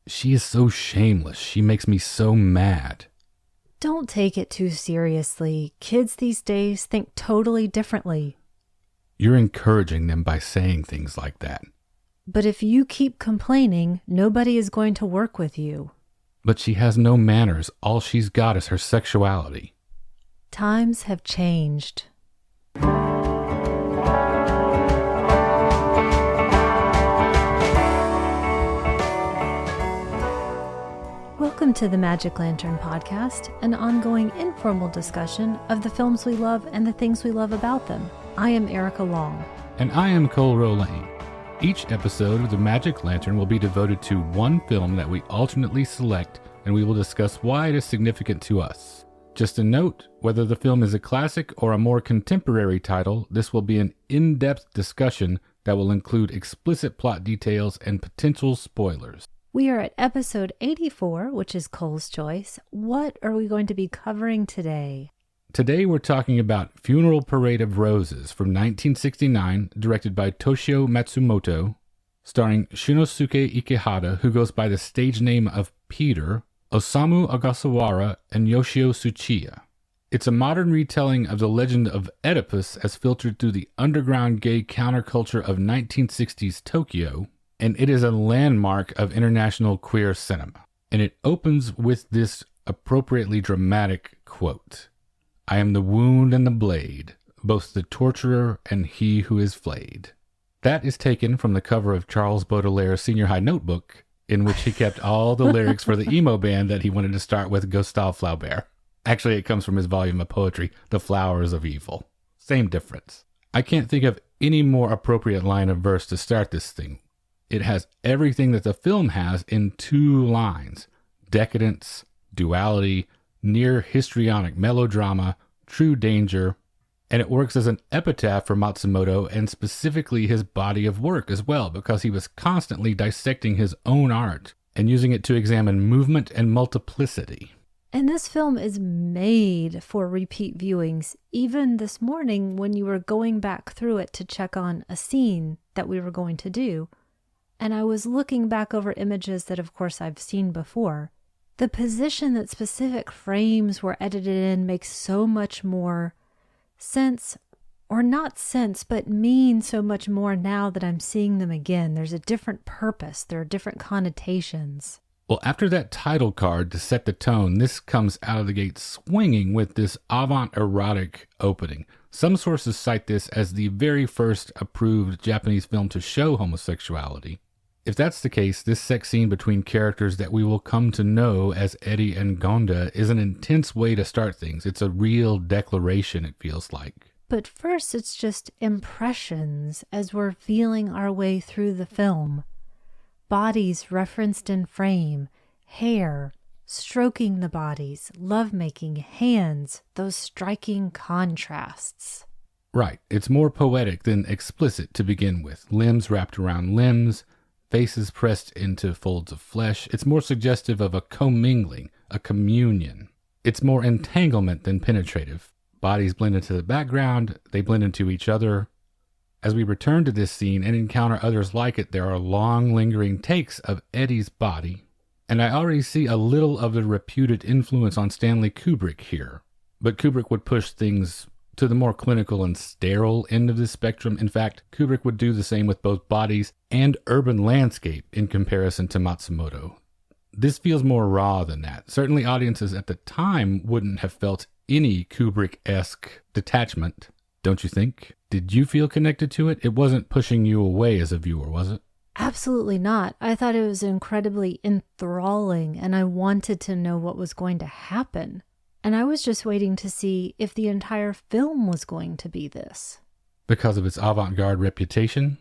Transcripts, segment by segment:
She is so shameless. She makes me so mad. Don't take it too seriously. Kids these days think totally differently. You're encouraging them by saying things like that. But if you keep complaining, nobody is going to work with you. But she has no manners. All she's got is her sexuality. Times have changed. Welcome to the Magic Lantern Podcast, an ongoing informal discussion of the films we love and the things we love about them. I am Erica Long. And I am Cole Rolane. Each episode of the Magic Lantern will be devoted to one film that we alternately select, and we will discuss why it is significant to us. Just a note, whether the film is a classic or a more contemporary title, this will be an in-depth discussion that will include explicit plot details and potential spoilers. We are at episode 84, which is Cole's choice. What are we going to be covering today? Today we're talking about Funeral Parade of Roses from 1969, directed by Toshio Matsumoto, starring Shinosuke Ikehata, who goes by the stage name of Peter, Osamu Ogasawara, and Yoshio Tsuchiya. It's a modern retelling of the legend of Oedipus as filtered through the underground gay counterculture of 1960s Tokyo, and it is a landmark of international queer cinema. And it opens with this appropriately dramatic quote. I am the wound and the blade, both the torturer and he who is flayed. That is taken from the cover of Charles Baudelaire's senior high notebook, in which he kept all the lyrics for the emo band that he wanted to start with Gustave Flaubert. Actually, it comes from his volume of poetry, The Flowers of Evil. Same difference. I can't think of any more appropriate line of verse to start this thing. It has everything that the film has in 2 lines. Decadence, duality, near histrionic melodrama, true danger, and it works as an epitaph for Matsumoto and specifically his body of work as well, because he was constantly dissecting his own art and using it to examine movement and multiplicity. And this film is made for repeat viewings. Even this morning when you were going back through it to check on a scene that we were going to do, and I was looking back over images that of course I've seen before, the position that specific frames were edited in makes so much more sense, or not sense, but mean so much more now that I'm seeing them again. There's a different purpose. There are different connotations. Well, after that title card to set the tone, this comes out of the gate swinging with this avant-erotic opening. Some sources cite this as the very first approved Japanese film to show homosexuality. If that's the case, this sex scene between characters that we will come to know as Eddie and Gonda is an intense way to start things. It's a real declaration, it feels like. But first, it's just impressions as we're feeling our way through the film. Bodies referenced in frame, hair, stroking the bodies, lovemaking, hands, those striking contrasts. Right, it's more poetic than explicit to begin with. Limbs wrapped around limbs, faces pressed into folds of flesh. It's more suggestive of a commingling, a communion. It's more entanglement than penetrative. Bodies blend into the background, they blend into each other. As we return to this scene and encounter others like it, there are long lingering takes of Eddie's body. And I already see a little of the reputed influence on Stanley Kubrick here. But Kubrick would push things to the more clinical and sterile end of the spectrum. In fact, Kubrick would do the same with both bodies and urban landscape in comparison to Matsumoto. This feels more raw than that. Certainly audiences at the time wouldn't have felt any Kubrick-esque detachment, don't you think? Did you feel connected to it? It wasn't pushing you away as a viewer, was it? Absolutely not. I thought it was incredibly enthralling, and I wanted to know what was going to happen. And I was just waiting to see if the entire film was going to be this. Because of its avant-garde reputation?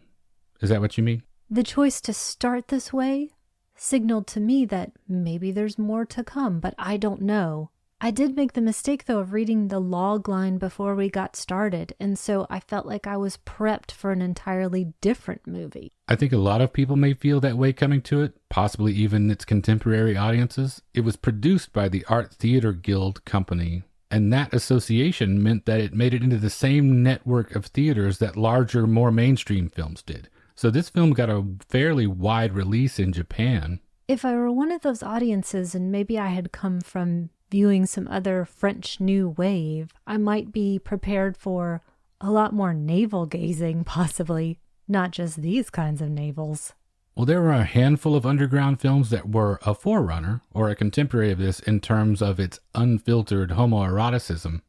Is that what you mean? The choice to start this way signaled to me that maybe there's more to come, but I don't know. I did make the mistake, though, of reading the log line before we got started, and so I felt like I was prepped for an entirely different movie. I think a lot of people may feel that way coming to it, possibly even its contemporary audiences. It was produced by the Art Theater Guild Company, and that association meant that it made it into the same network of theaters that larger, more mainstream films did. So this film got a fairly wide release in Japan. If I were one of those audiences and maybe I had come from viewing some other French New Wave, I might be prepared for a lot more navel gazing, possibly, not just these kinds of navels. Well, there were a handful of underground films that were a forerunner or a contemporary of this in terms of its unfiltered homoeroticism,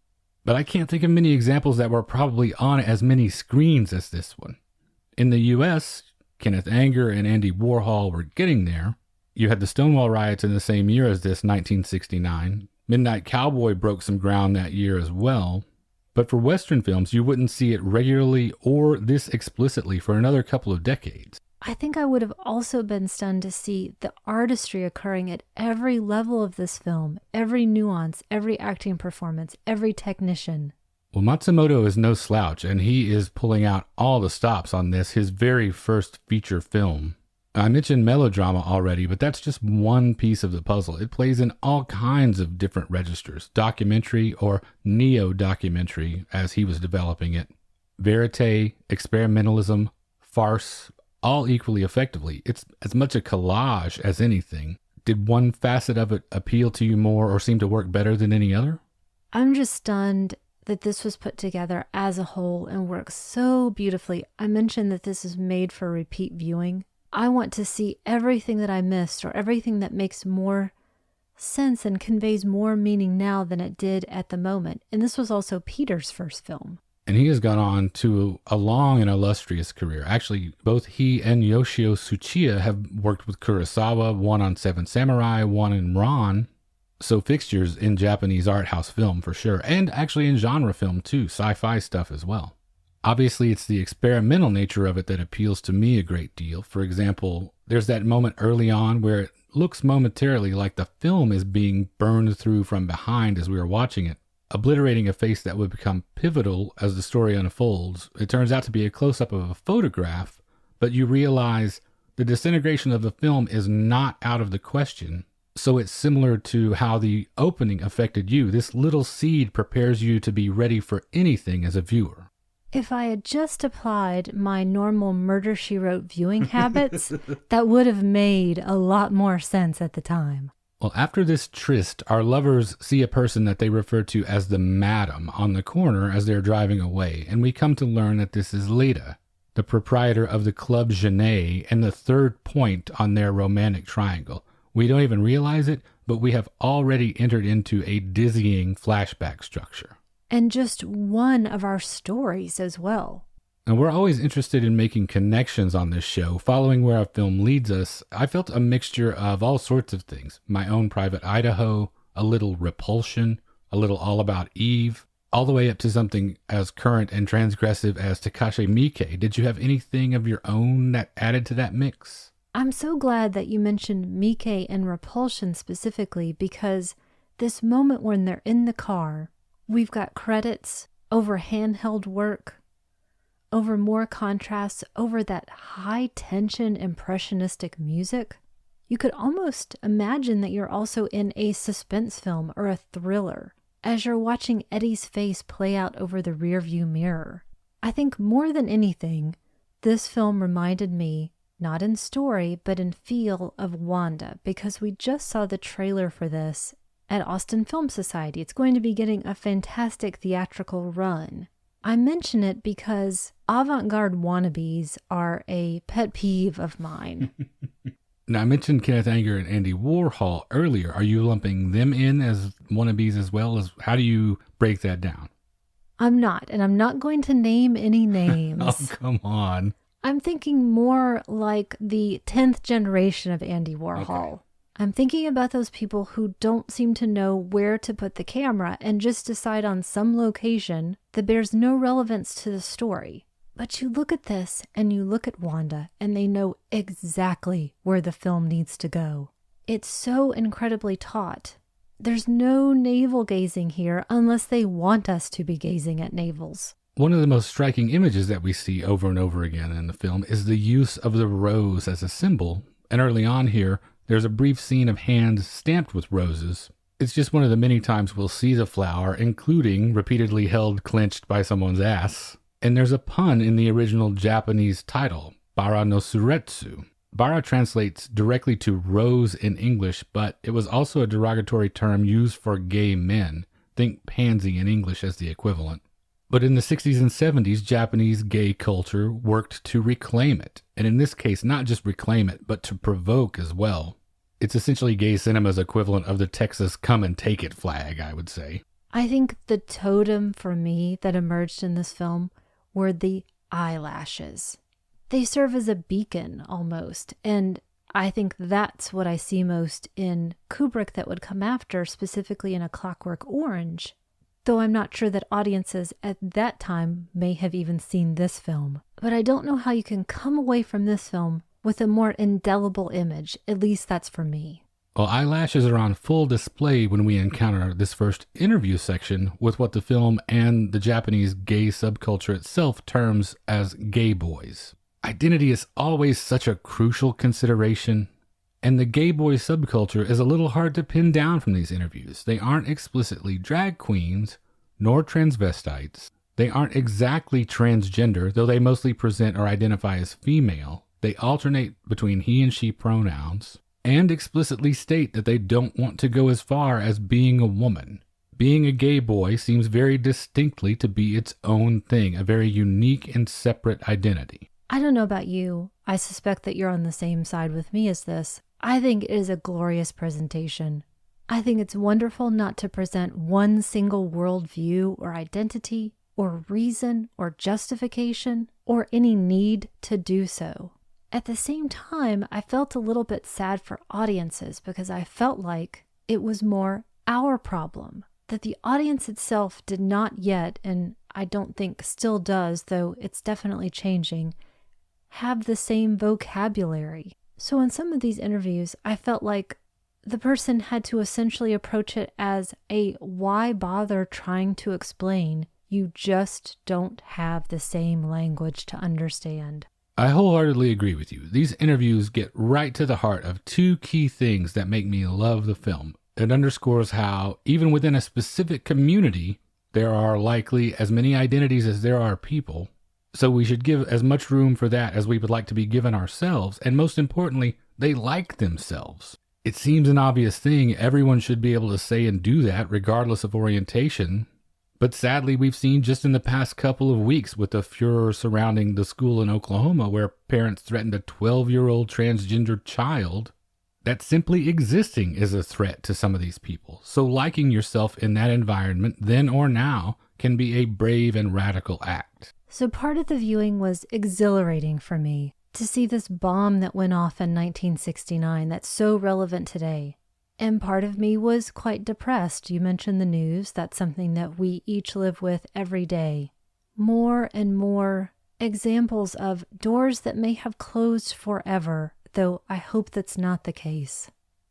but I can't think of many examples that were probably on as many screens as this one. In the US, Kenneth Anger and Andy Warhol were getting there. You had the Stonewall riots in the same year as this, 1969. Midnight Cowboy broke some ground that year as well. But for Western films, you wouldn't see it regularly or this explicitly for another couple of decades. I think I would have also been stunned to see the artistry occurring at every level of this film, every nuance, every acting performance, every technician. Well, Matsumoto is no slouch, and he is pulling out all the stops on this, his very first feature film. I mentioned melodrama already, but that's just one piece of the puzzle. It plays in all kinds of different registers, documentary or neo-documentary as he was developing it, verite, experimentalism, farce, all equally effectively. It's as much a collage as anything. Did one facet of it appeal to you more or seem to work better than any other? I'm just stunned that this was put together as a whole and works so beautifully. I mentioned that this is made for repeat viewing. I want to see everything that I missed or everything that makes more sense and conveys more meaning now than it did at the moment. And this was also Peter's first film. And he has gone on to a long and illustrious career. Actually, both he and Yoshio Tsuchiya have worked with Kurosawa, one on Seven Samurai, one in Ran. So fixtures in Japanese art house film for sure, and actually in genre film too, sci-fi stuff as well. Obviously, it's the experimental nature of it that appeals to me a great deal. For example, there's that moment early on where it looks momentarily like the film is being burned through from behind as we are watching it, obliterating a face that would become pivotal as the story unfolds. It turns out to be a close-up of a photograph, but you realize the disintegration of the film is not out of the question. So it's similar to how the opening affected you. This little seed prepares you to be ready for anything as a viewer. If I had just applied my normal Murder, She Wrote viewing habits, that would have made a lot more sense at the time. Well, after this tryst, our lovers see a person that they refer to as the Madam on the corner as they're driving away, and we come to learn that this is Leda, the proprietor of the Club Genet and the third point on their romantic triangle. We don't even realize it, but we have already entered into a dizzying flashback structure. And just one of our stories as well. And we're always interested in making connections on this show, following where a film leads us. I felt a mixture of all sorts of things. My own Private Idaho, a little Repulsion, a little All About Eve, all the way up to something as current and transgressive as Takashi Miike. Did you have anything of your own that added to that mix? I'm so glad that you mentioned Miike and Repulsion specifically, because this moment when they're in the car, we've got credits over handheld work, over more contrasts, over that high-tension impressionistic music. You could almost imagine that you're also in a suspense film or a thriller as you're watching Eddie's face play out over the rearview mirror. I think more than anything, this film reminded me, not in story, but in feel, of Wanda, because we just saw the trailer for this at Austin Film Society. It's going to be getting a fantastic theatrical run. I mention it because avant-garde wannabes are a pet peeve of mine. Now, I mentioned Kenneth Anger and Andy Warhol earlier. Are you lumping them in as wannabes as well? How do you break that down? I'm not, and I'm not going to name any names. Oh, come on. I'm thinking more like the 10th generation of Andy Warhol. Okay. I'm thinking about those people who don't seem to know where to put the camera and just decide on some location that bears no relevance to the story. But you look at this and you look at Wanda and they know exactly where the film needs to go. It's so incredibly taut. There's no navel gazing here unless they want us to be gazing at navels. One of the most striking images that we see over and over again in the film is the use of the rose as a symbol. And early on here, there's a brief scene of hands stamped with roses. It's just one of the many times we'll see the flower, including repeatedly held clenched by someone's ass. And there's a pun in the original Japanese title, Bara no Suretsu. Bara translates directly to rose in English, but it was also a derogatory term used for gay men. Think pansy in English as the equivalent. But in the 60s and 70s, Japanese gay culture worked to reclaim it. And in this case, not just reclaim it, but to provoke as well. It's essentially gay cinema's equivalent of the Texas come and take it flag, I would say. I think the totem for me that emerged in this film were the eyelashes. They serve as a beacon almost, and I think that's what I see most in Kubrick that would come after, specifically in A Clockwork Orange, though I'm not sure that audiences at that time may have even seen this film. But I don't know how you can come away from this film with a more indelible image, at least that's for me. Well, eyelashes are on full display when we encounter this first interview section with what the film and the Japanese gay subculture itself terms as gay boys. Identity is always such a crucial consideration, and the gay boy subculture is a little hard to pin down from these interviews. They aren't explicitly drag queens, nor transvestites. They aren't exactly transgender, though they mostly present or identify as female. They alternate between he and she pronouns, and explicitly state that they don't want to go as far as being a woman. Being a gay boy seems very distinctly to be its own thing, a very unique and separate identity. I don't know about you. I suspect that you're on the same side with me as this. I think it is a glorious presentation. I think it's wonderful not to present one single worldview or identity or reason or justification or any need to do so. At the same time, I felt a little bit sad for audiences because I felt like it was more our problem, that the audience itself did not yet, and I don't think still does, though it's definitely changing, have the same vocabulary. So in some of these interviews, I felt like the person had to essentially approach it as a why bother trying to explain? You just don't have the same language to understand. I wholeheartedly agree with you. These interviews get right to the heart of two key things that make me love the film. It underscores how, even within a specific community, there are likely as many identities as there are people. So we should give as much room for that as we would like to be given ourselves. And most importantly, they like themselves. It seems an obvious thing. Everyone should be able to say and do that regardless of orientation. But sadly, we've seen just in the past couple of weeks with the furor surrounding the school in Oklahoma where parents threatened a 12-year-old transgender child, that simply existing is a threat to some of these people. So liking yourself in that environment, then or now, can be a brave and radical act. So part of the viewing was exhilarating for me to see this bomb that went off in 1969 that's so relevant today. And part of me was quite depressed. You mentioned the news. That's something that we each live with every day. More and more examples of doors that may have closed forever, though I hope that's not the case.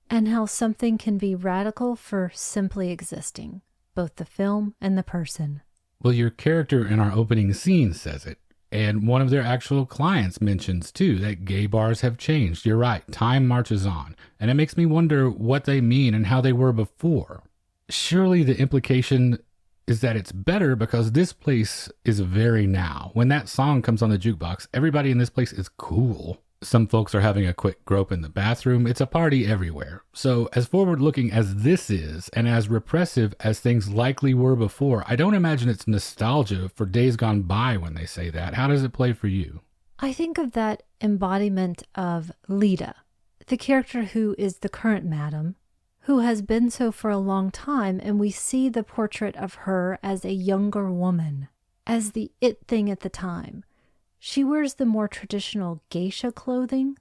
And how something can be radical for simply existing, both the film and the person. Well, your character in our opening scene says it. And one of their actual clients mentions, too, that gay bars have changed. You're right. Time marches on. And it makes me wonder what they mean and how they were before. Surely the implication is that it's better because this place is very now. When that song comes on the jukebox, everybody in this place is cool. Some folks are having a quick grope in the bathroom. It's a party everywhere. So as forward-looking as this is, and as repressive as things likely were before, I don't imagine it's nostalgia for days gone by when they say that. How does it play for you? I think of that embodiment of Leda, the character who is the current madam, who has been so for a long time, and we see the portrait of her as a younger woman, as the it thing at the time. She wears the more traditional geisha clothing,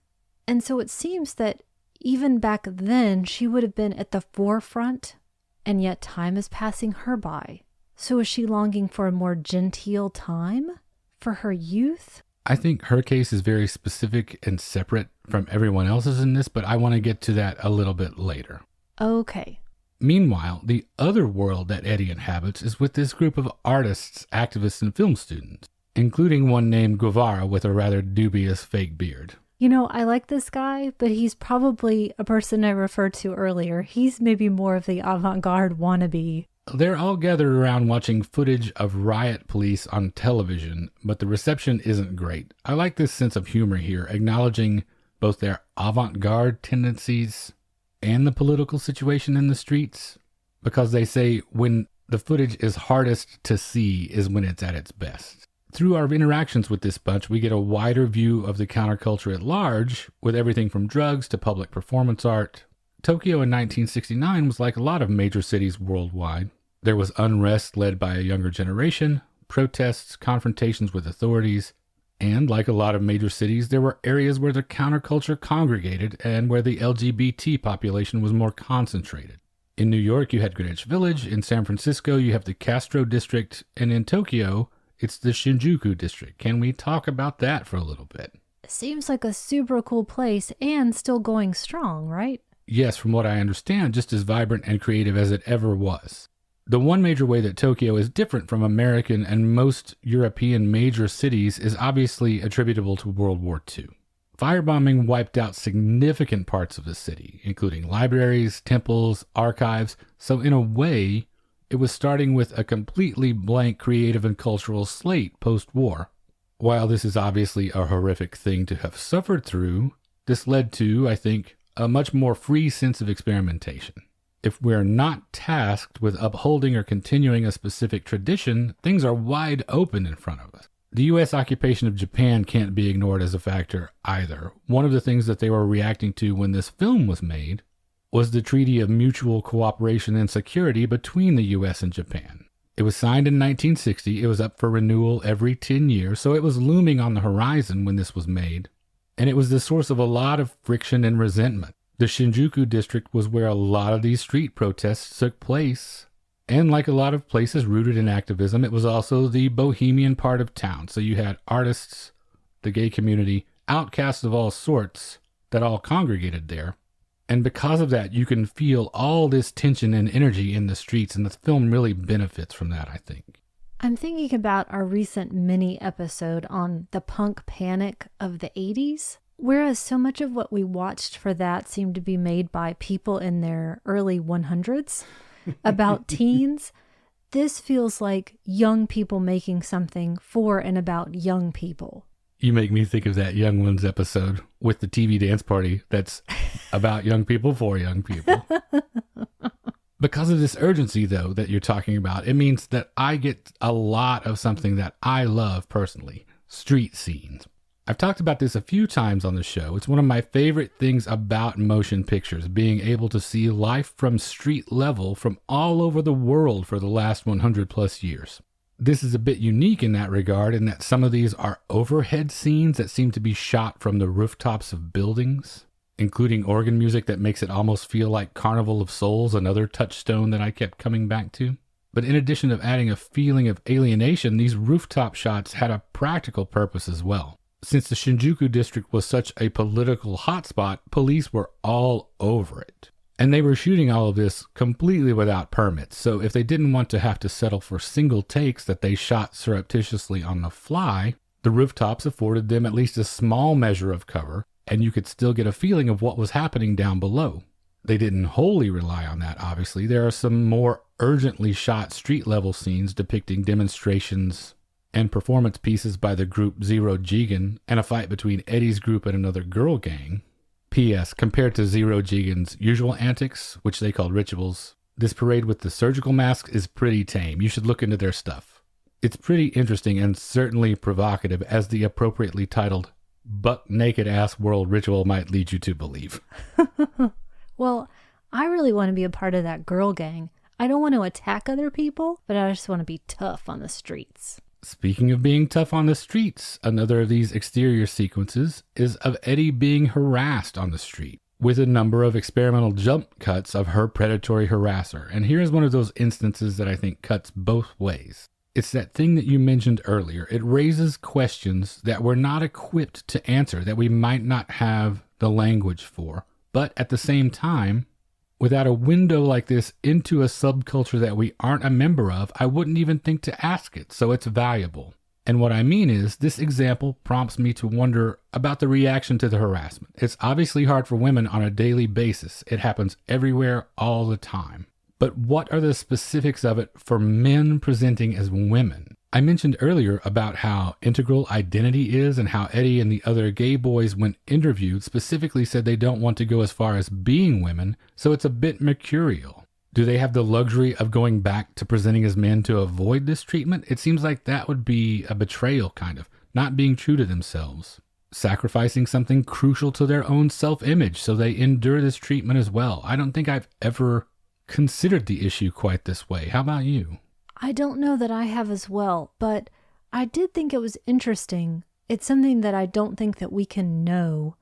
and so it seems that even back then she would have been at the forefront, and yet time is passing her by. So is she longing for a more genteel time? For her youth? I think her case is very specific and separate from everyone else's in this, but I want to get to that a little bit later. Okay. Meanwhile, the other world that Eddie inhabits is with this group of artists, activists, and film students, including one named Guevara with a rather dubious fake beard. You know, I like this guy, but he's probably a person I referred to earlier. He's maybe more of the avant-garde wannabe. They're all gathered around watching footage of riot police on television, but the reception isn't great. I like this sense of humor here, acknowledging both their avant-garde tendencies and the political situation in the streets, because they say when the footage is hardest to see is when it's at its best. Through our interactions with this bunch, we get a wider view of the counterculture at large, with everything from drugs to public performance art. Tokyo in 1969 was like a lot of major cities worldwide. There was unrest led by a younger generation, protests, confrontations with authorities, and like a lot of major cities, there were areas where the counterculture congregated and where the LGBT population was more concentrated. In New York, you had Greenwich Village. In San Francisco, you have the Castro District. And in Tokyo, it's the Shinjuku District. Can we talk about that for a little bit? Seems like a super cool place and still going strong, right? Yes, from what I understand, just as vibrant and creative as it ever was. The one major way that Tokyo is different from American and most European major cities is obviously attributable to World War II. Firebombing wiped out significant parts of the city, including libraries, temples, archives, so in a way, it was starting with a completely blank creative and cultural slate post-war. While this is obviously a horrific thing to have suffered through, this led to, I think, a much more free sense of experimentation. If we're not tasked with upholding or continuing a specific tradition, things are wide open in front of us. The U.S. occupation of Japan can't be ignored as a factor either. One of the things that they were reacting to when this film was made was the Treaty of Mutual Cooperation and Security between the U.S. and Japan. It was signed in 1960. It was up for renewal every 10 years, so it was looming on the horizon when this was made. And it was the source of a lot of friction and resentment. The Shinjuku district was where a lot of these street protests took place. And like a lot of places rooted in activism, it was also the bohemian part of town. So you had artists, the gay community, outcasts of all sorts that all congregated there. And because of that, you can feel all this tension and energy in the streets, and the film really benefits from that, I think. I'm thinking about our recent mini episode on the punk panic of the 80s. Whereas so much of what we watched for that seemed to be made by people in their early 100s, about teens, this feels like young people making something for and about young people. You make me think of that Young Ones episode with the TV dance party that's about young people for young people. Because of this urgency, though, that you're talking about, it means that I get a lot of something that I love personally, street scenes. I've talked about this a few times on the show. It's one of my favorite things about motion pictures, being able to see life from street level from all over the world for the last 100 plus years. This is a bit unique in that regard, in that some of these are overhead scenes that seem to be shot from the rooftops of buildings, including organ music that makes it almost feel like Carnival of Souls, another touchstone that I kept coming back to. But in addition to adding a feeling of alienation, these rooftop shots had a practical purpose as well. Since the Shinjuku district was such a political hotspot, police were all over it. And they were shooting all of this completely without permits. So if they didn't want to have to settle for single takes that they shot surreptitiously on the fly, the rooftops afforded them at least a small measure of cover, and you could still get a feeling of what was happening down below. They didn't wholly rely on that, obviously. There are some more urgently shot street-level scenes depicting demonstrations and performance pieces by the group Zero Jigen, and a fight between Eddie's group and another girl gang. P.S. Compared to Zero Jigen's usual antics, which they called rituals, this parade with the surgical masks is pretty tame. You should look into their stuff. It's pretty interesting and certainly provocative, as the appropriately titled Buck Naked Ass World Ritual might lead you to believe. Well, I really want to be a part of that girl gang. I don't want to attack other people, but I just want to be tough on the streets. Speaking of being tough on the streets, another of these exterior sequences is of Eddie being harassed on the street, with a number of experimental jump cuts of her predatory harasser. And here's one of those instances that I think cuts both ways. It's that thing that you mentioned earlier. It raises questions that we're not equipped to answer, that we might not have the language for. But at the same time, without a window like this into a subculture that we aren't a member of, I wouldn't even think to ask it, so it's valuable. And what I mean is, this example prompts me to wonder about the reaction to the harassment. It's obviously hard for women on a daily basis. It happens everywhere, all the time. But what are the specifics of it for men presenting as women? I mentioned earlier about how integral identity is and how Eddie and the other gay boys, when interviewed, specifically said they don't want to go as far as being women, so it's a bit mercurial. Do they have the luxury of going back to presenting as men to avoid this treatment? It seems like that would be a betrayal, kind of, not being true to themselves, sacrificing something crucial to their own self-image so they endure this treatment as well. I don't think I've ever considered the issue quite this way. How about you? I don't know that I have as well, but I did think it was interesting. It's something that I don't think that we can know.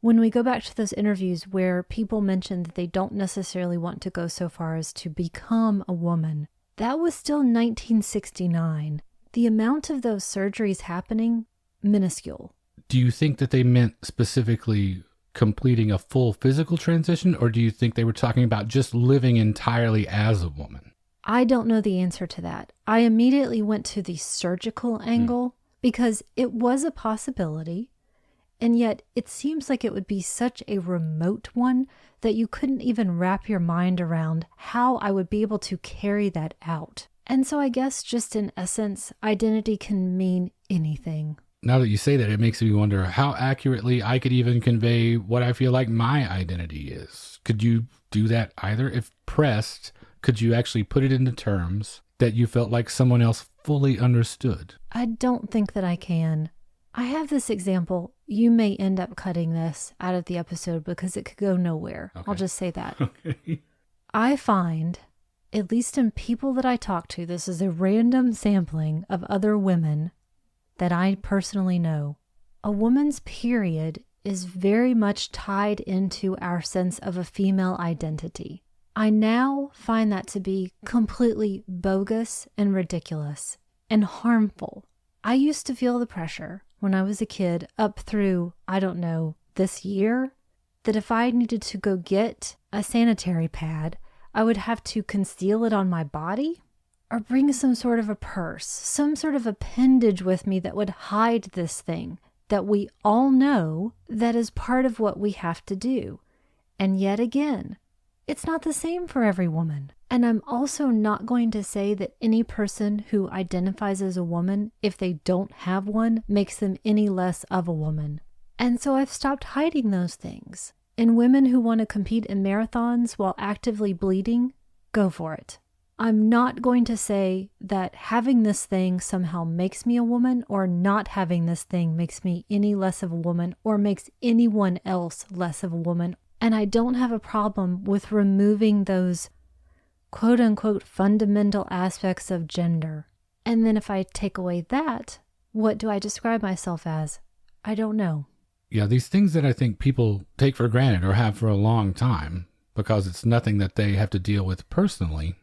When we go back to those interviews where people mention that they don't necessarily want to go so far as to become a woman, that was still 1969. The amount of those surgeries happening, minuscule. Do you think that they meant specifically completing a full physical transition, or do you think they were talking about just living entirely as a woman? I don't know the answer to that. I immediately went to the surgical angle because it was a possibility, and yet it seems like it would be such a remote one that you couldn't even wrap your mind around how I would be able to carry that out. And so I guess just in essence, identity can mean anything. Now that you say that, it makes me wonder how accurately I could even convey what I feel like my identity is. Could you do that either? If pressed, could you actually put it into terms that you felt like someone else fully understood? I don't think that I can. I have this example. You may end up cutting this out of the episode because it could go nowhere. Okay. I'll just say that. Okay. I find, at least in people that I talk to, this is a random sampling of other women that I personally know. A woman's period is very much tied into our sense of a female identity. I now find that to be completely bogus and ridiculous and harmful. I used to feel the pressure when I was a kid up through, I don't know, this year, that if I needed to go get a sanitary pad, I would have to conceal it on my body or bring some sort of a purse, some sort of appendage with me that would hide this thing that we all know that is part of what we have to do. And yet again, it's not the same for every woman. And I'm also not going to say that any person who identifies as a woman, if they don't have one, makes them any less of a woman. And so I've stopped hiding those things. And women who want to compete in marathons while actively bleeding, go for it. I'm not going to say that having this thing somehow makes me a woman, or not having this thing makes me any less of a woman, or makes anyone else less of a woman. And I don't have a problem with removing those quote unquote fundamental aspects of gender. And then if I take away that, what do I describe myself as? I don't know. Yeah, these things that I think people take for granted or have for a long time because it's nothing that they have to deal with personally,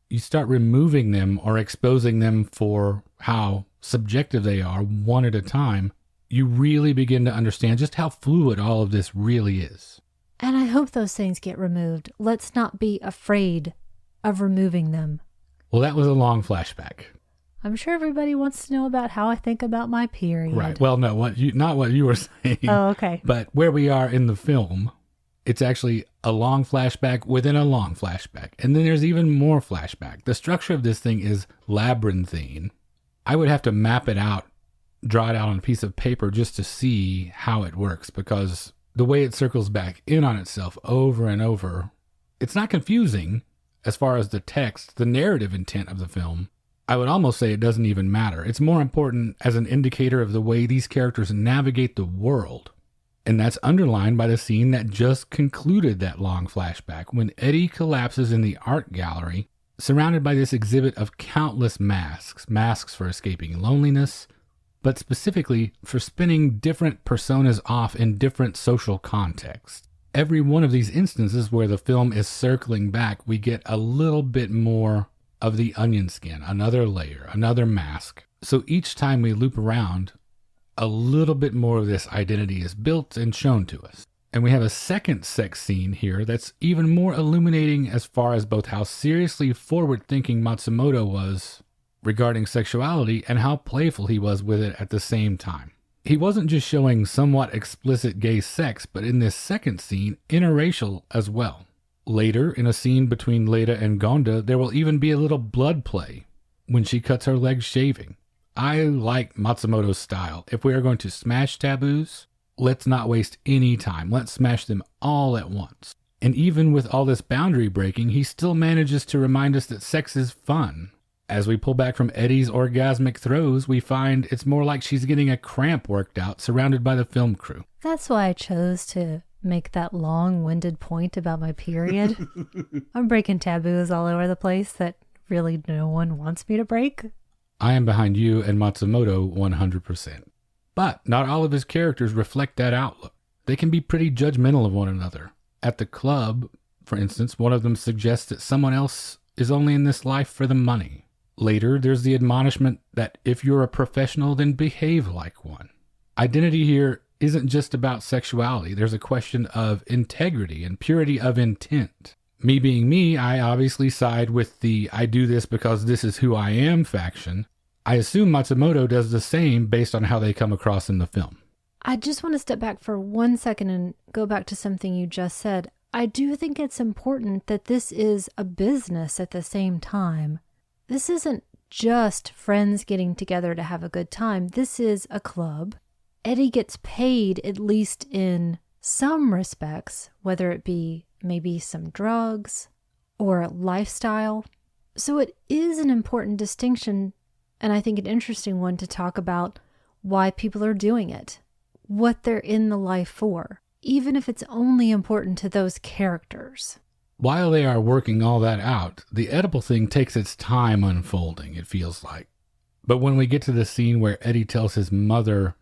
you start removing them or exposing them for how subjective they are one at a time, you really begin to understand just how fluid all of this really is. And I hope those things get removed. Let's not be afraid of removing them. Well, that was a long flashback. I'm sure everybody wants to know about how I think about my period. Right. Well, no, not what you were saying. Oh, okay. But where we are in the film, it's actually a long flashback within a long flashback. And then there's even more flashback. The structure of this thing is labyrinthine. I would have to map it out, draw it out on a piece of paper just to see how it works, because the way it circles back in on itself over and over, it's not confusing as far as the text, the narrative intent of the film. I would almost say it doesn't even matter. It's more important as an indicator of the way these characters navigate the world. And that's underlined by the scene that just concluded that long flashback, when Eddie collapses in the art gallery, surrounded by this exhibit of countless masks for escaping loneliness, but specifically for spinning different personas off in different social contexts. Every one of these instances where the film is circling back, we get a little bit more of the onion skin, another layer, another mask. So each time we loop around, a little bit more of this identity is built and shown to us. And we have a second sex scene here that's even more illuminating as far as both how seriously forward-thinking Matsumoto was regarding sexuality and how playful he was with it at the same time. He wasn't just showing somewhat explicit gay sex, but in this second scene, interracial as well. Later, in a scene between Leda and Gonda, there will even be a little blood play. when she cuts her legs shaving. I like Matsumoto's style. If we are going to smash taboos, let's not waste any time. Let's smash them all at once. And even with all this boundary breaking, he still manages to remind us that sex is fun. As we pull back from Eddie's orgasmic throes, we find it's more like she's getting a cramp worked out, surrounded by the film crew. That's why I chose to make that long-winded point about my period. I'm breaking taboos all over the place that really no one wants me to break. I am behind you and Matsumoto 100%. But not all of his characters reflect that outlook. They can be pretty judgmental of one another. At the club, for instance, one of them suggests that someone else is only in this life for the money. Later, there's the admonishment that if you're a professional, then behave like one. Identity here isn't just about sexuality. There's a question of integrity and purity of intent. Me being me, I obviously side with the I do this because this is who I am faction. I assume Matsumoto does the same based on how they come across in the film. I just want to step back for 1 second and go back to something you just said. I do think it's important that this is a business at the same time. This isn't just friends getting together to have a good time. This is a club. Eddie gets paid, at least in some respects, whether it be maybe some drugs or lifestyle. So it is an important distinction, and I think an interesting one to talk about why people are doing it, what they're in the life for, even if it's only important to those characters. While they are working all that out, the Oedipal thing takes its time unfolding, it feels like. But when we get to the scene where Eddie tells his mother,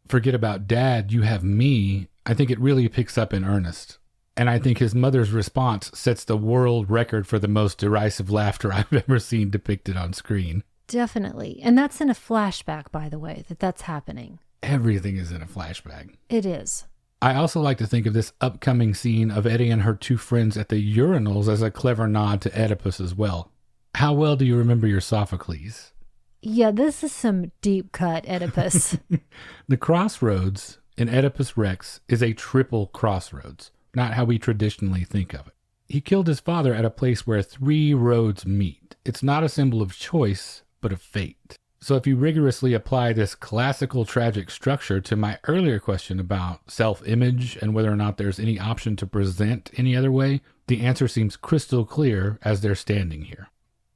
"Forget about Dad, you have me," I think it really picks up in earnest. And I think his mother's response sets the world record for the most derisive laughter I've ever seen depicted on screen. Definitely. And that's in a flashback, by the way, that's happening. Everything is in a flashback. It is. I also like to think of this upcoming scene of Eddie and her two friends at the urinals as a clever nod to Oedipus as well. How well do you remember your Sophocles? Yeah, this is some deep cut Oedipus. The crossroads in Oedipus Rex is a triple crossroads, not how we traditionally think of it. He killed his father at a place where 3 roads meet. It's not a symbol of choice, but of fate. So if you rigorously apply this classical tragic structure to my earlier question about self-image and whether or not there's any option to present any other way, the answer seems crystal clear as they're standing here.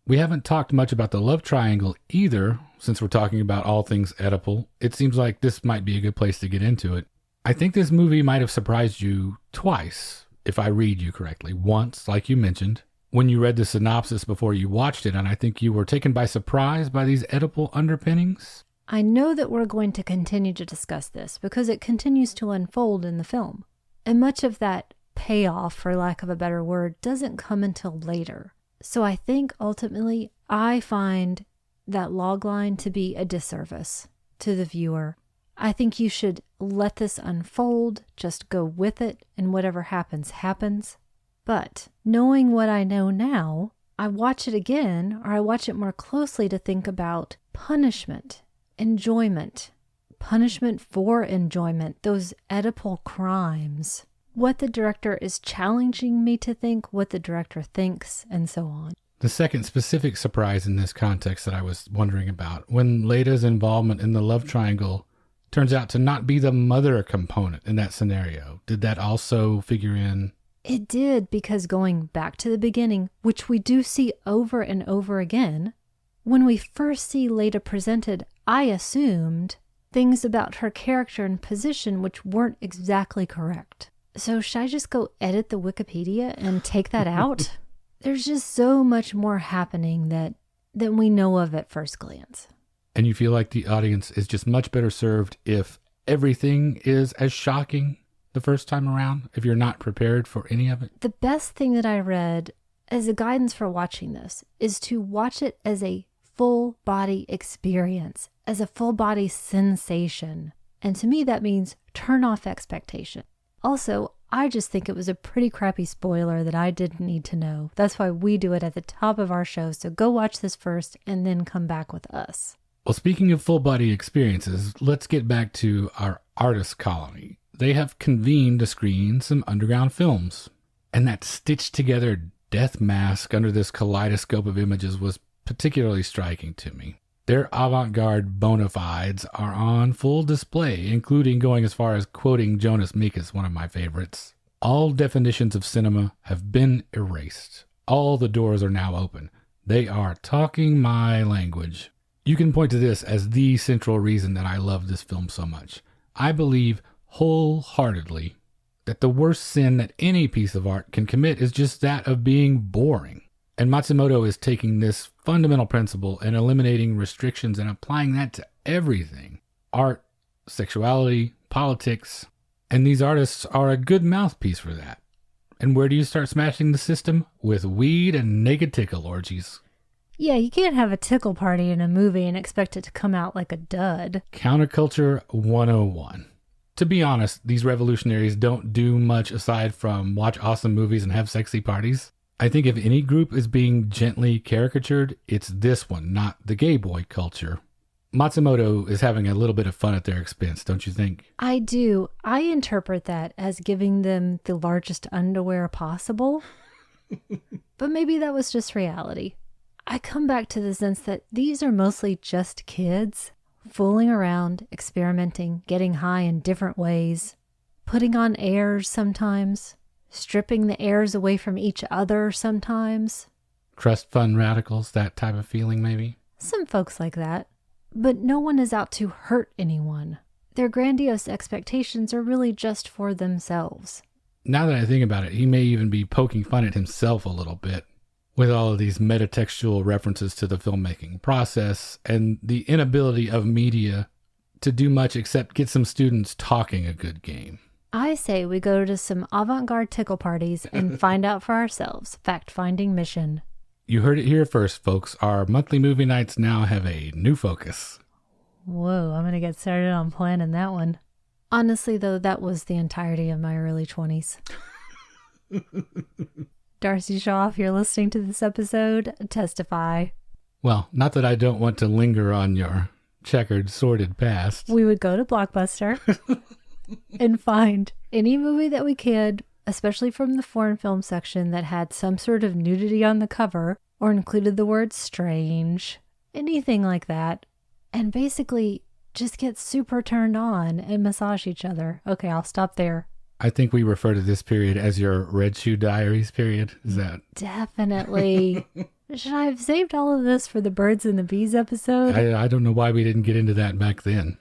We haven't talked much about the love triangle either, since we're talking about all things Oedipal. It seems like this might be a good place to get into it. I think this movie might have surprised you twice, if I read you correctly. Once, like you mentioned, when you read the synopsis before you watched it, and I think you were taken by surprise by these Oedipal underpinnings. I know that we're going to continue to discuss this because it continues to unfold in the film. And much of that payoff, for lack of a better word, doesn't come until later. So I think ultimately I find that logline to be a disservice to the viewer. I think you should let this unfold, just go with it, and whatever happens, happens. But knowing what I know now, I watch it again, or I watch it more closely to think about punishment, enjoyment, punishment for enjoyment, those Oedipal crimes, what the director is challenging me to think, what the director thinks, and so on. The second specific surprise in this context that I was wondering about, when Leda's involvement in the love triangle turns out to not be the mother component in that scenario, did that also figure in? It did, because going back to the beginning, which we do see over and over again, when we first see Leda presented, I assumed things about her character and position which weren't exactly correct. So should I just go edit the Wikipedia and take that out? There's just so much more happening than we know of at first glance. And you feel like the audience is just much better served if everything is as shocking the first time around, if you're not prepared for any of it? The best thing that I read as a guidance for watching this is to watch it as a full body experience, as a full body sensation. And to me, that means turn off expectation. Also, I just think it was a pretty crappy spoiler that I didn't need to know. That's why we do it at the top of our show. So go watch this first and then come back with us. Well, speaking of full body experiences, let's get back to our artist colony. They have convened to screen some underground films. And that stitched together death mask under this kaleidoscope of images was particularly striking to me. Their avant-garde bona fides are on full display, including going as far as quoting Jonas Mekas, one of my favorites. All definitions of cinema have been erased. All the doors are now open. They are talking my language. You can point to this as the central reason that I love this film so much. I believe wholeheartedly that the worst sin that any piece of art can commit is just that of being boring. And Matsumoto is taking this fundamental principle and eliminating restrictions and applying that to everything. Art, sexuality, politics. And these artists are a good mouthpiece for that. And where do you start smashing the system? With weed and naked tickle orgies. Yeah, you can't have a tickle party in a movie and expect it to come out like a dud. Counterculture 101. To be honest, these revolutionaries don't do much aside from watch awesome movies and have sexy parties. I think if any group is being gently caricatured, it's this one, not the gay boy culture. Matsumoto is having a little bit of fun at their expense, don't you think? I do. I interpret that as giving them the largest underwear possible. But maybe that was just reality. I come back to the sense that these are mostly just kids fooling around, experimenting, getting high in different ways, putting on airs sometimes, stripping the airs away from each other sometimes. Trust fund radicals, that type of feeling maybe? Some folks like that. But no one is out to hurt anyone. Their grandiose expectations are really just for themselves. Now that I think about it, he may even be poking fun at himself a little bit with all of these metatextual references to the filmmaking process and the inability of media to do much except get some students talking a good game. I say we go to some avant-garde tickle parties and find out for ourselves. Fact-finding mission. You heard it here first, folks. Our monthly movie nights now have a new focus. Whoa, I'm going to get started on planning that one. Honestly, though, that was the entirety of my early 20s. Darcy Shaw, if you're listening to this episode, testify. Well, not that I don't want to linger on your checkered, sordid past. We would go to Blockbuster and find any movie that we could, especially from the foreign film section, that had some sort of nudity on the cover or included the word strange, anything like that, and basically just get super turned on and massage each other. Okay, I'll stop there. I think we refer to this period as your Red Shoe Diaries period. Is that? Definitely. Should I have saved all of this for the Birds and the Bees episode? I don't know why we didn't get into that back then.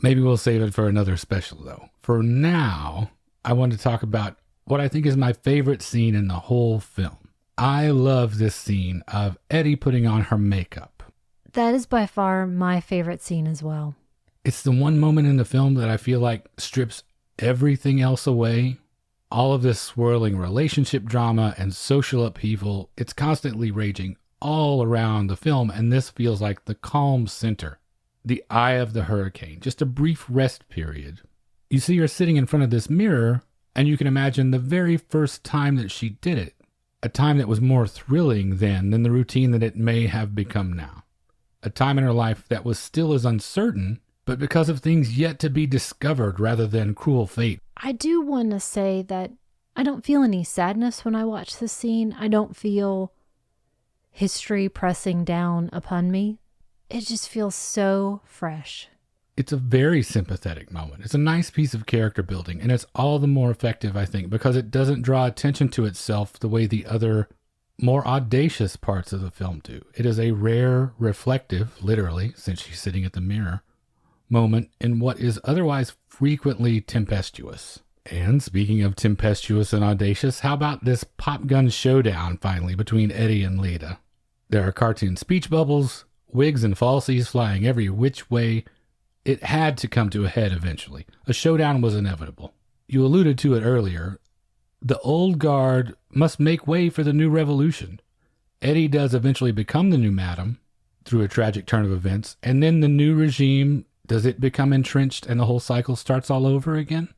Maybe we'll save it for another special, though. For now, I want to talk about what I think is my favorite scene in the whole film. I love this scene of Eddie putting on her makeup. That is by far my favorite scene as well. It's the one moment in the film that I feel like strips everything else away. All of this swirling relationship drama and social upheaval, it's constantly raging all around the film, and this feels like the calm center, the eye of the hurricane, just a brief rest period. You see her sitting in front of this mirror, and you can imagine the very first time that she did it, a time that was more thrilling then than the routine that it may have become now. A time in her life that was still as uncertain, but because of things yet to be discovered rather than cruel fate. I do want to say that I don't feel any sadness when I watch this scene. I don't feel history pressing down upon me. It just feels so fresh. It's a very sympathetic moment. It's a nice piece of character building, and it's all the more effective, I think, because it doesn't draw attention to itself the way the other, more audacious parts of the film do. It is a rare, reflective, literally, since she's sitting at the mirror, moment in what is otherwise frequently tempestuous. And speaking of tempestuous and audacious, how about this pop gun showdown finally between Eddie and Leda? There are cartoon speech bubbles, wigs and falsies flying every which way. It had to come to a head eventually. A showdown was inevitable. You alluded to it earlier. The old guard must make way for the new revolution. Eddie does eventually become the new madam through a tragic turn of events, and then the new regime, does it become entrenched and the whole cycle starts all over again?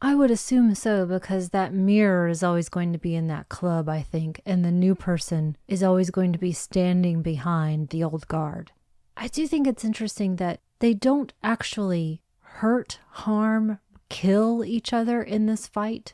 I would assume so, because that mirror is always going to be in that club, I think, and the new person is always going to be standing behind the old guard. I do think it's interesting that they don't actually hurt, harm, kill each other in this fight.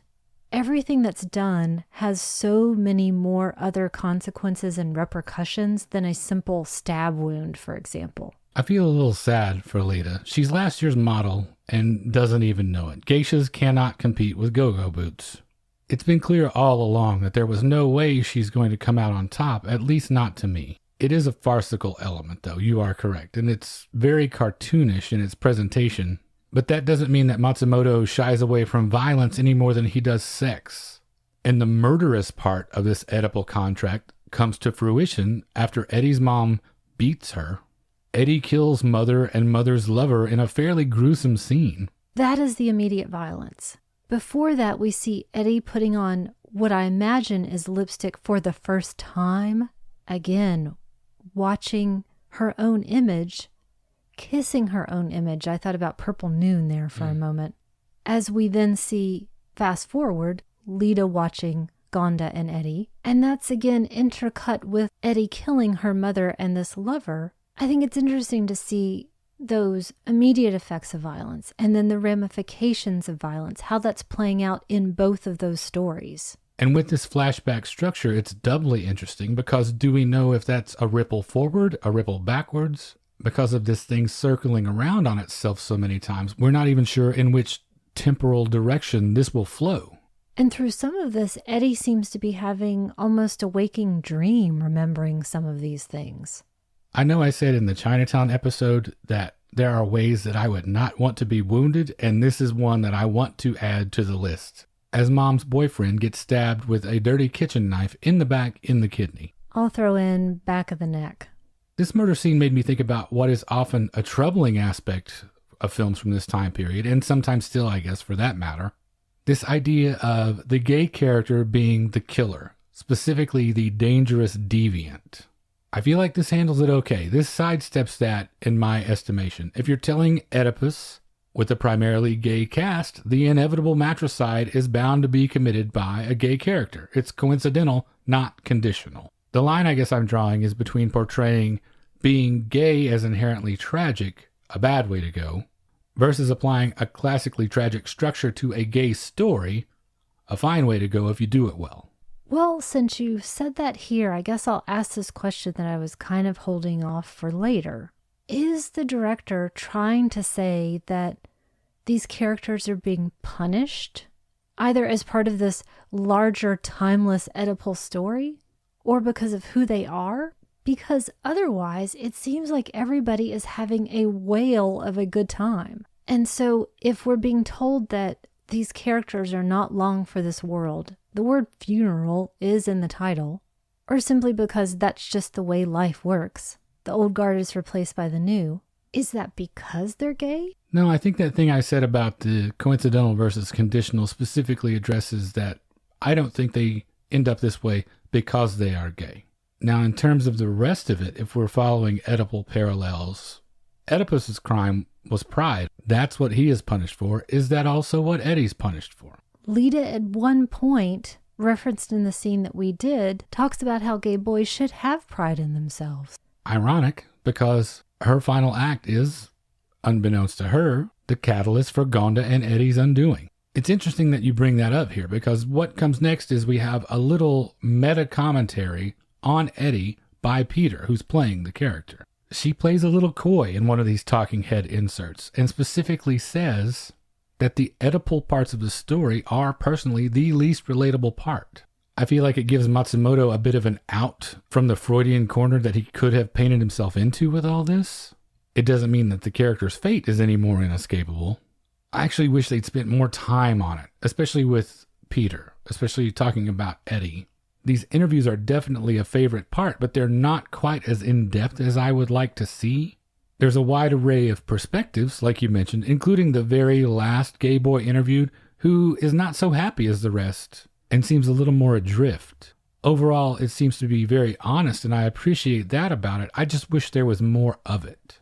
everything that's done has so many more other consequences and repercussions than a simple stab wound, for example. I feel a little sad for Leda. She's last year's model and doesn't even know it. Geishas cannot compete with go-go boots. It's been clear all along that there was no way she's going to come out on top, at least not to me. It is a farcical element, though, you are correct, and it's very cartoonish in its presentation, but that doesn't mean that Matsumoto shies away from violence any more than he does sex. And the murderous part of this Oedipal contract comes to fruition after Eddie's mom beats her. Eddie kills Mother and Mother's lover in a fairly gruesome scene. That is the immediate violence. Before that, we see Eddie putting on what I imagine is lipstick for the first time. Again, watching her own image, kissing her own image. I thought about Purple Noon there for a moment. As we then see, fast forward, Leda watching Gonda and Eddie. And that's again intercut with Eddie killing her mother and this lover. I think it's interesting to see those immediate effects of violence and then the ramifications of violence, how that's playing out in both of those stories. And with this flashback structure, it's doubly interesting because do we know if that's a ripple forward, a ripple backwards? Because of this thing circling around on itself so many times, we're not even sure in which temporal direction this will flow. And through some of this, Eddie seems to be having almost a waking dream, remembering some of these things. I know I said in the Chinatown episode that there are ways that I would not want to be wounded, and this is one that I want to add to the list. As Mom's boyfriend gets stabbed with a dirty kitchen knife in the back in the kidney. I'll throw in back of the neck. This murder scene made me think about what is often a troubling aspect of films from this time period, and sometimes still, I guess, for that matter. This idea of the gay character being the killer, specifically the dangerous deviant. I feel like this handles it okay. This sidesteps that, in my estimation. If you're telling Oedipus with a primarily gay cast, the inevitable matricide is bound to be committed by a gay character. It's coincidental, not conditional. The line I guess I'm drawing is between portraying being gay as inherently tragic, a bad way to go, versus applying a classically tragic structure to a gay story, a fine way to go if you do it well. Well, since you said that here, I guess I'll ask this question that I was kind of holding off for later. Is the director trying to say that these characters are being punished, either as part of this larger, timeless Oedipal story, or because of who they are? Because otherwise, it seems like everybody is having a whale of a good time. And so if we're being told that these characters are not long for this world, the word funeral is in the title, or simply because that's just the way life works. The old guard is replaced by the new. Is that because they're gay? No, I think that thing I said about the coincidental versus conditional specifically addresses that I don't think they end up this way because they are gay. Now, in terms of the rest of it, if we're following Oedipal parallels, Oedipus's crime was pride. That's what he is punished for. Is that also what Eddie's punished for? Leda, at one point, referenced in the scene that we did, talks about how gay boys should have pride in themselves. Ironic, because her final act is, unbeknownst to her, the catalyst for Gonda and Eddie's undoing. It's interesting that you bring that up here, because what comes next is we have a little meta commentary on Eddie by Peter, who's playing the character. She plays a little coy in one of these talking head inserts and specifically says that the Oedipal parts of the story are personally the least relatable part. I feel like it gives Matsumoto a bit of an out from the Freudian corner that he could have painted himself into with all this. It doesn't mean that the character's fate is any more inescapable. I actually wish they'd spent more time on it, especially with Peter, especially talking about Eddie. These interviews are definitely a favorite part, but they're not quite as in-depth as I would like to see. There's a wide array of perspectives, like you mentioned, including the very last gay boy interviewed, who is not so happy as the rest and seems a little more adrift. Overall, it seems to be very honest, and I appreciate that about it. I just wish there was more of it.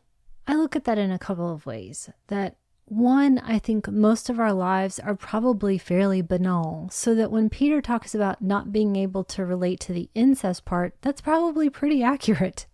I look at that in a couple of ways. That one, I think most of our lives are probably fairly banal, so that when Peter talks about not being able to relate to the incest part, that's probably pretty accurate.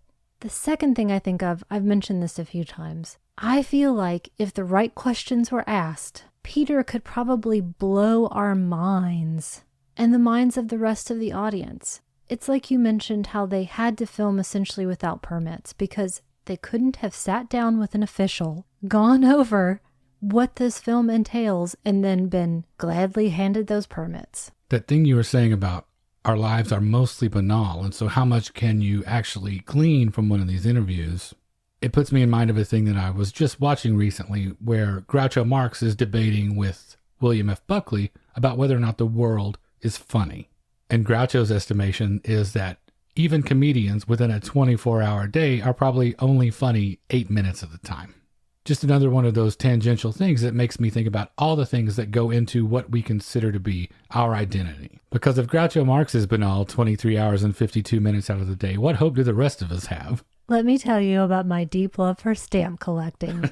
The second thing I think of, I've mentioned this a few times, I feel like if the right questions were asked, Peter could probably blow our minds and the minds of the rest of the audience. It's like you mentioned how they had to film essentially without permits because they couldn't have sat down with an official, gone over what this film entails, and then been gladly handed those permits. That thing you were saying about our lives are mostly banal, and so how much can you actually glean from one of these interviews? It puts me in mind of a thing that I was just watching recently where Groucho Marx is debating with William F. Buckley about whether or not the world is funny. And Groucho's estimation is that even comedians within a 24-hour day are probably only funny 8 minutes of the time. Just another one of those tangential things that makes me think about all the things that go into what we consider to be our identity. Because if Groucho Marx is banal 23 hours and 52 minutes out of the day, what hope do the rest of us have? Let me tell you about my deep love for stamp collecting.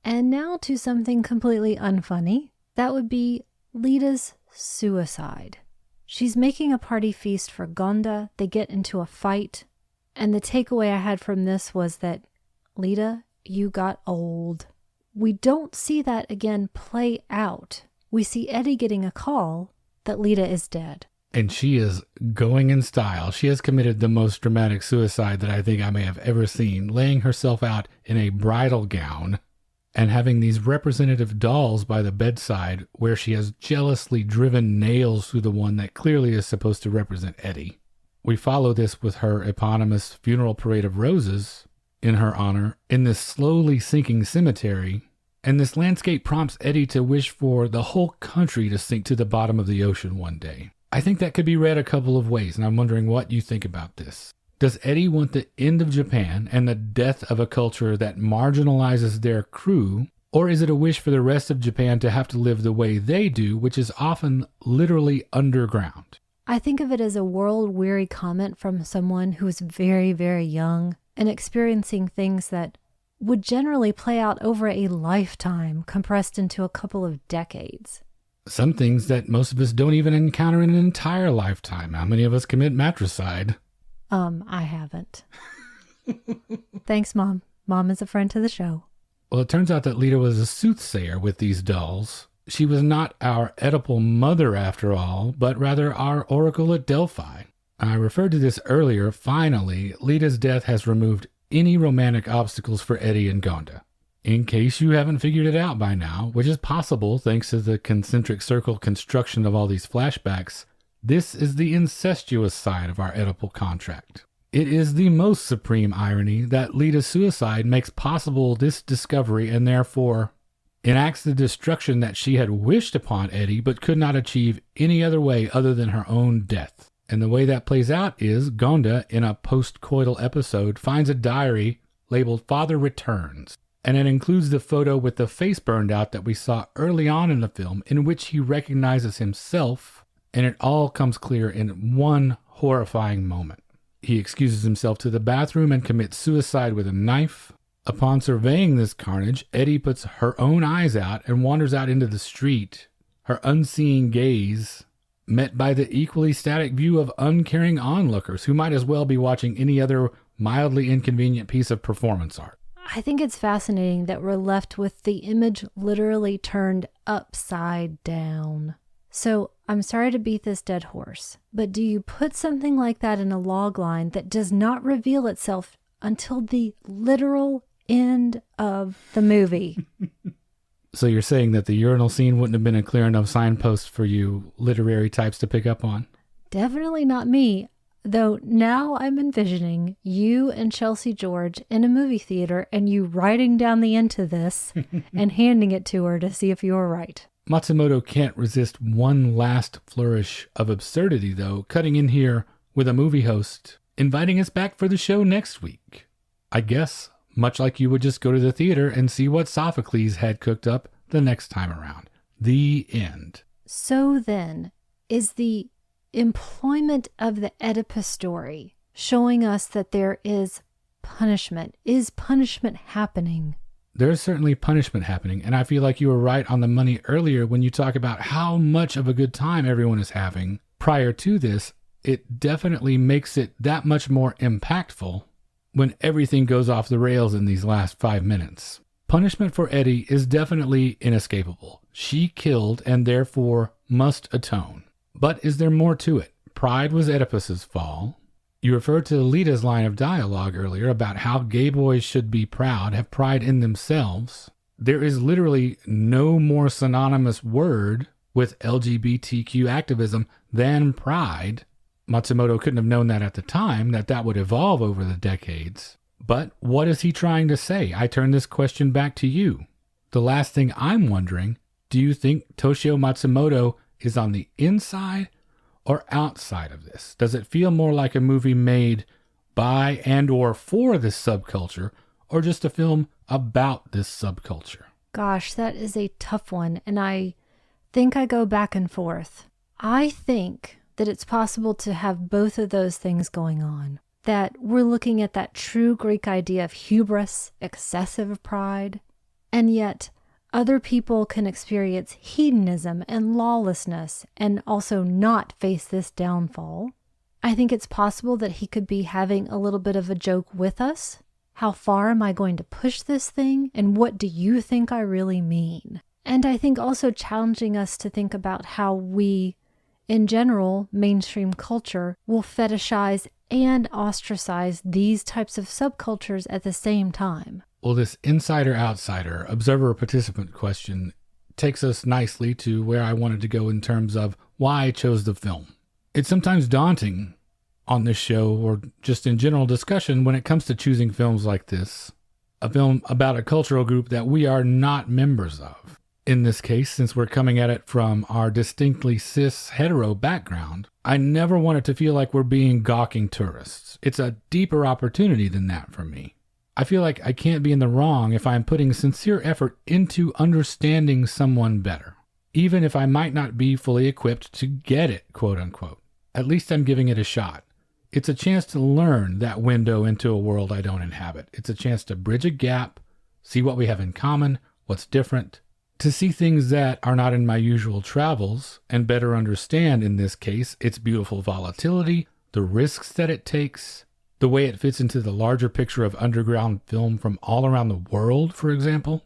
And now to something completely unfunny. That would be Leda's suicide. She's making a party feast for Gonda. They get into a fight. And the takeaway I had from this was that, Leda, you got old. We don't see that again play out. We see Eddie getting a call that Leda is dead. And she is going in style. She has committed the most dramatic suicide that I think I may have ever seen, laying herself out in a bridal gown and having these representative dolls by the bedside where she has jealously driven nails through the one that clearly is supposed to represent Eddie. We follow this with her eponymous funeral parade of roses in her honor in this slowly sinking cemetery, and this landscape prompts Eddie to wish for the whole country to sink to the bottom of the ocean one day. I think that could be read a couple of ways, and I'm wondering what you think about this. Does Eddie want the end of Japan and the death of a culture that marginalizes their crew, or is it a wish for the rest of Japan to have to live the way they do, which is often literally underground? I think of it as a world-weary comment from someone who is very, very young and experiencing things that would generally play out over a lifetime compressed into a couple of decades. Some things that most of us don't even encounter in an entire lifetime. How many of us commit matricide? I haven't. Thanks, Mom. Mom is a friend to the show. Well, it turns out that Leda was a soothsayer with these dolls. She was not our Oedipal mother after all, but rather our oracle at Delphi. I referred to this earlier. Finally, Leda's death has removed any romantic obstacles for Eddie and Gonda. In case you haven't figured it out by now, which is possible thanks to the concentric circle construction of all these flashbacks, this is the incestuous side of our Oedipal contract. It is the most supreme irony that Leda's suicide makes possible this discovery and therefore enacts the destruction that she had wished upon Eddie but could not achieve any other way other than her own death. And the way that plays out is Gonda, in a post-coital episode, finds a diary labeled Father Returns. And it includes the photo with the face burned out that we saw early on in the film, in which he recognizes himself, and it all comes clear in one horrifying moment. He excuses himself to the bathroom and commits suicide with a knife. Upon surveying this carnage, Eddie puts her own eyes out and wanders out into the street, her unseeing gaze met by the equally static view of uncaring onlookers who might as well be watching any other mildly inconvenient piece of performance art. I think it's fascinating that we're left with the image literally turned upside down. So I'm sorry to beat this dead horse, but do you put something like that in a log line that does not reveal itself until the literal end of the movie? So you're saying that the urinal scene wouldn't have been a clear enough signpost for you literary types to pick up on? Definitely not me. Though now I'm envisioning you and Chelsea George in a movie theater and you writing down the end to this and handing it to her to see if you're right. Matsumoto can't resist one last flourish of absurdity, though, cutting in here with a movie host inviting us back for the show next week. I guess, much like you would just go to the theater and see what Sophocles had cooked up the next time around. The end. So then, is the employment of the Oedipus story showing us that there is punishment? Is punishment happening? There's certainly punishment happening, and I feel like you were right on the money earlier when you talk about how much of a good time everyone is having. Prior to this, it definitely makes it that much more impactful when everything goes off the rails in these last 5 minutes. Punishment for Eddie is definitely inescapable. She killed and therefore must atone. But is there more to it? Pride was Oedipus's fall. You referred to Leda's line of dialogue earlier about how gay boys should be proud, have pride in themselves. There is literally no more synonymous word with LGBTQ activism than pride. Matsumoto couldn't have known that at the time, that would evolve over the decades. But what is he trying to say? I turn this question back to you. The last thing I'm wondering, do you think Toshio Matsumoto is on the inside or outside of this? Does it feel more like a movie made by and or for this subculture, or just a film about this subculture? Gosh, that is a tough one, and I think I go back and forth. I think that it's possible to have both of those things going on. That we're looking at that true Greek idea of hubris, excessive pride, and yet other people can experience hedonism and lawlessness and also not face this downfall. I think it's possible that he could be having a little bit of a joke with us. How far am I going to push this thing? And what do you think I really mean? And I think also challenging us to think about how we, in general, mainstream culture, will fetishize and ostracize these types of subcultures at the same time. Well, this insider-outsider, observer-participant question takes us nicely to where I wanted to go in terms of why I chose the film. It's sometimes daunting on this show, or just in general discussion, when it comes to choosing films like this, a film about a cultural group that we are not members of. In this case, since we're coming at it from our distinctly cis hetero background, I never want it to feel like we're being gawking tourists. It's a deeper opportunity than that for me. I feel like I can't be in the wrong if I'm putting sincere effort into understanding someone better, even if I might not be fully equipped to get it, quote unquote. At least I'm giving it a shot. It's a chance to learn that window into a world I don't inhabit. It's a chance to bridge a gap, see what we have in common, what's different, to see things that are not in my usual travels, and better understand, in this case, its beautiful volatility, the risks that it takes, the way it fits into the larger picture of underground film from all around the world, for example.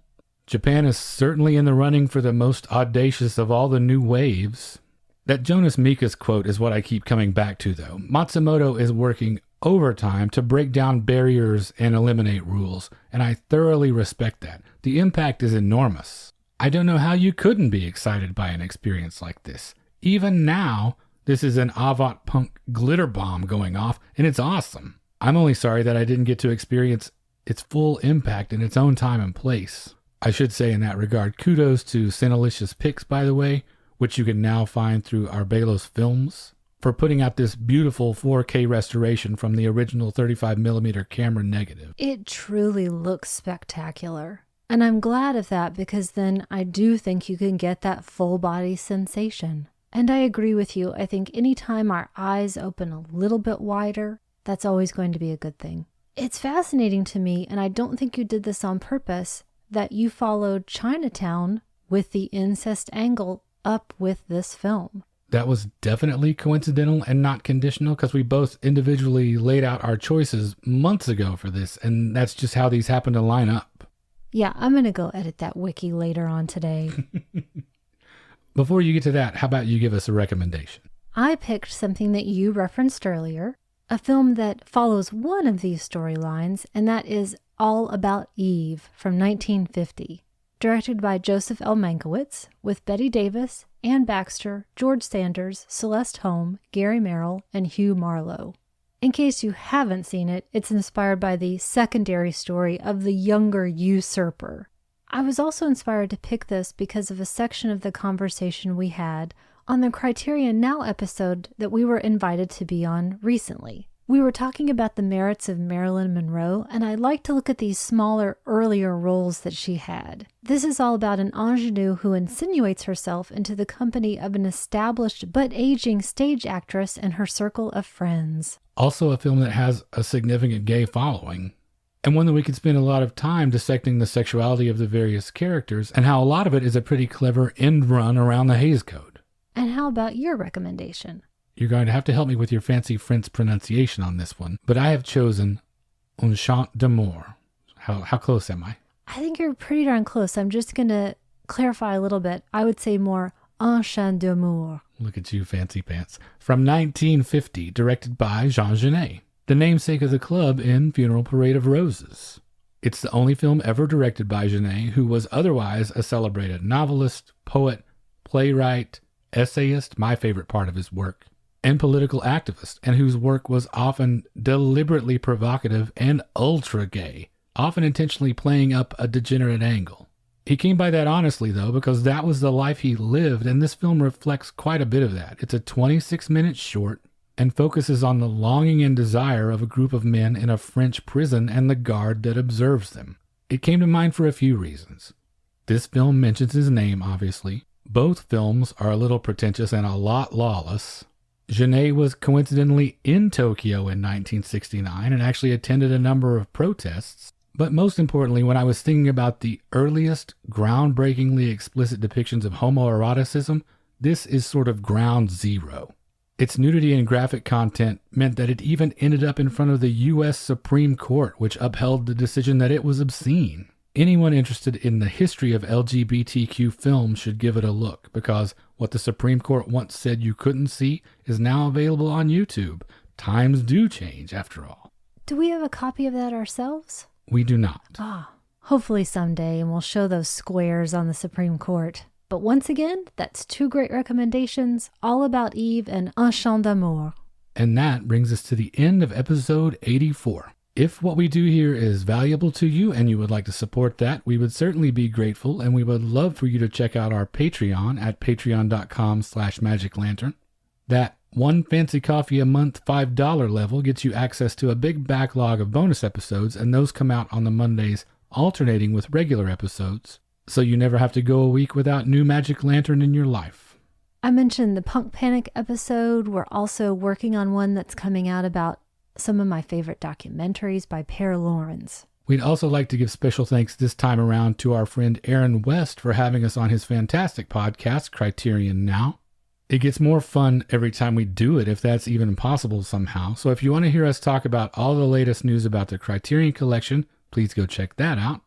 Japan is certainly in the running for the most audacious of all the new waves. That Jonas Mekas quote is what I keep coming back to, though. Matsumoto is working overtime to break down barriers and eliminate rules, and I thoroughly respect that. The impact is enormous. I don't know how you couldn't be excited by an experience like this. Even now, this is an avant-punk glitter bomb going off, and it's awesome. I'm only sorry that I didn't get to experience its full impact in its own time and place. I should say in that regard, kudos to Cinelicious Pics, by the way, which you can now find through Arbelos Films, for putting out this beautiful 4K restoration from the original 35mm camera negative. It truly looks spectacular. And I'm glad of that, because then I do think you can get that full body sensation. And I agree with you. I think anytime our eyes open a little bit wider, that's always going to be a good thing. It's fascinating to me, and I don't think you did this on purpose, that you followed Chinatown with the incest angle up with this film. That was definitely coincidental and not conditional, because we both individually laid out our choices months ago for this, and that's just how these happen to line up. Yeah, I'm going to go edit that wiki later on today. Before you get to that, how about you give us a recommendation? I picked something that you referenced earlier, a film that follows one of these storylines, and that is All About Eve from 1950. Directed by Joseph L. Mankiewicz, with Bette Davis, Ann Baxter, George Sanders, Celeste Holm, Gary Merrill, and Hugh Marlowe. In case you haven't seen it, it's inspired by the secondary story of the younger usurper. I was also inspired to pick this because of a section of the conversation we had on the Criterion Now episode that we were invited to be on recently. We were talking about the merits of Marilyn Monroe, and I like to look at these smaller, earlier roles that she had. This is all about an ingenue who insinuates herself into the company of an established but aging stage actress and her circle of friends. Also a film that has a significant gay following, and one that we could spend a lot of time dissecting the sexuality of the various characters, and how a lot of it is a pretty clever end run around the Hays Code. And how about your recommendation? You're going to have to help me with your fancy French pronunciation on this one, but I have chosen Un Chant d'Amour. How close am I? I think you're pretty darn close. I'm just going to clarify a little bit. I would say more Un Chant d'amour. Look at you, fancy pants. From 1950, directed by Jean Genet, the namesake of the club in Funeral Parade of Roses. It's the only film ever directed by Genet, who was otherwise a celebrated novelist, poet, playwright, essayist, my favorite part of his work, and political activist, and whose work was often deliberately provocative and ultra-gay, often intentionally playing up a degenerate angle. He came by that honestly, though, because that was the life he lived, and this film reflects quite a bit of that. It's a 26-minute short and focuses on the longing and desire of a group of men in a French prison and the guard that observes them. It came to mind for a few reasons. This film mentions his name, obviously. Both films are a little pretentious and a lot lawless. Genet was coincidentally in Tokyo in 1969 and actually attended a number of protests. But most importantly, when I was thinking about the earliest groundbreakingly explicit depictions of homoeroticism, this is sort of ground zero. Its nudity and graphic content meant that it even ended up in front of the U.S. Supreme Court, which upheld the decision that it was obscene. Anyone interested in the history of LGBTQ films should give it a look, because what the Supreme Court once said you couldn't see is now available on YouTube. Times do change, after all. Do we have a copy of that ourselves? We do not. Hopefully someday, and we'll show those squares on the Supreme Court. But once again, that's two great recommendations, all about Eve and Un Chant d'amour. And that brings us to the end of episode 84. If what we do here is valuable to you and you would like to support that, we would certainly be grateful, and we would love for you to check out our Patreon at patreon.com/magiclantern. That one fancy coffee a month $5 level gets you access to a big backlog of bonus episodes, and those come out on the Mondays, alternating with regular episodes, so you never have to go a week without new Magic Lantern in your life. I mentioned the Punk Panic episode. We're also working on one that's coming out about some of my favorite documentaries by Per Lawrence. We'd also like to give special thanks this time around to our friend Aaron West for having us on his fantastic podcast, Criterion Now. It gets more fun every time we do it, if that's even possible somehow. So if you want to hear us talk about all the latest news about the Criterion Collection, please go check that out.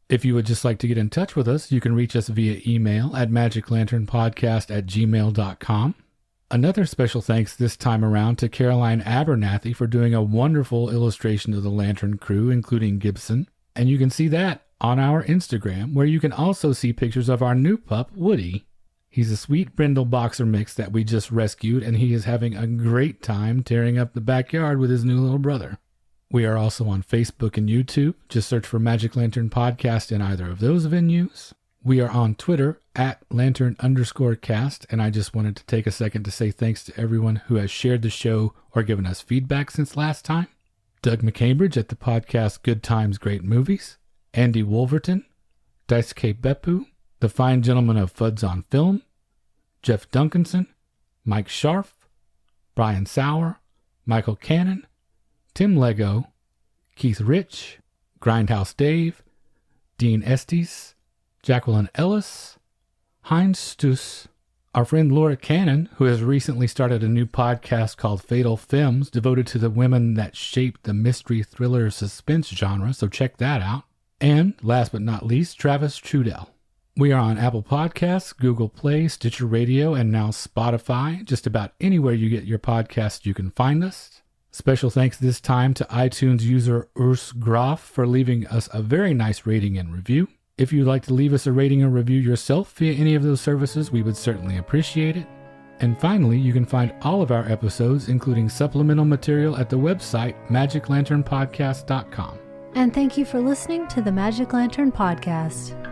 If you would just like to get in touch with us, you can reach us via email at magiclanternpodcast@gmail.com. Another special thanks this time around to Caroline Abernathy for doing a wonderful illustration of the Lantern crew, including Gibson. And you can see that on our Instagram, where you can also see pictures of our new pup, Woody. He's a sweet brindle boxer mix that we just rescued, and he is having a great time tearing up the backyard with his new little brother. We are also on Facebook and YouTube. Just search for Magic Lantern Podcast in either of those venues. We are on Twitter at Lantern_cast, and I just wanted to take a second to say thanks to everyone who has shared the show or given us feedback since last time. Doug McCambridge at the podcast Good Times, Great Movies, Andy Wolverton, Daisuke Beppu, the fine gentleman of Fuds on Film, Jeff Duncanson, Mike Scharf, Brian Sauer, Michael Cannon, Tim Lego, Keith Rich, Grindhouse Dave, Dean Estes, Jacqueline Ellis, Heinz Stuss, our friend Laura Cannon, who has recently started a new podcast called Fatal Femmes, devoted to the women that shaped the mystery thriller suspense genre, so check that out. And last but not least, Travis Trudell. We are on Apple Podcasts, Google Play, Stitcher Radio, and now Spotify. Just about anywhere you get your podcasts, you can find us. Special thanks this time to iTunes user Urs Graf for leaving us a very nice rating and review. If you'd like to leave us a rating or review yourself via any of those services, we would certainly appreciate it. And finally, you can find all of our episodes, including supplemental material, at the website magiclanternpodcast.com. And thank you for listening to the Magic Lantern Podcast.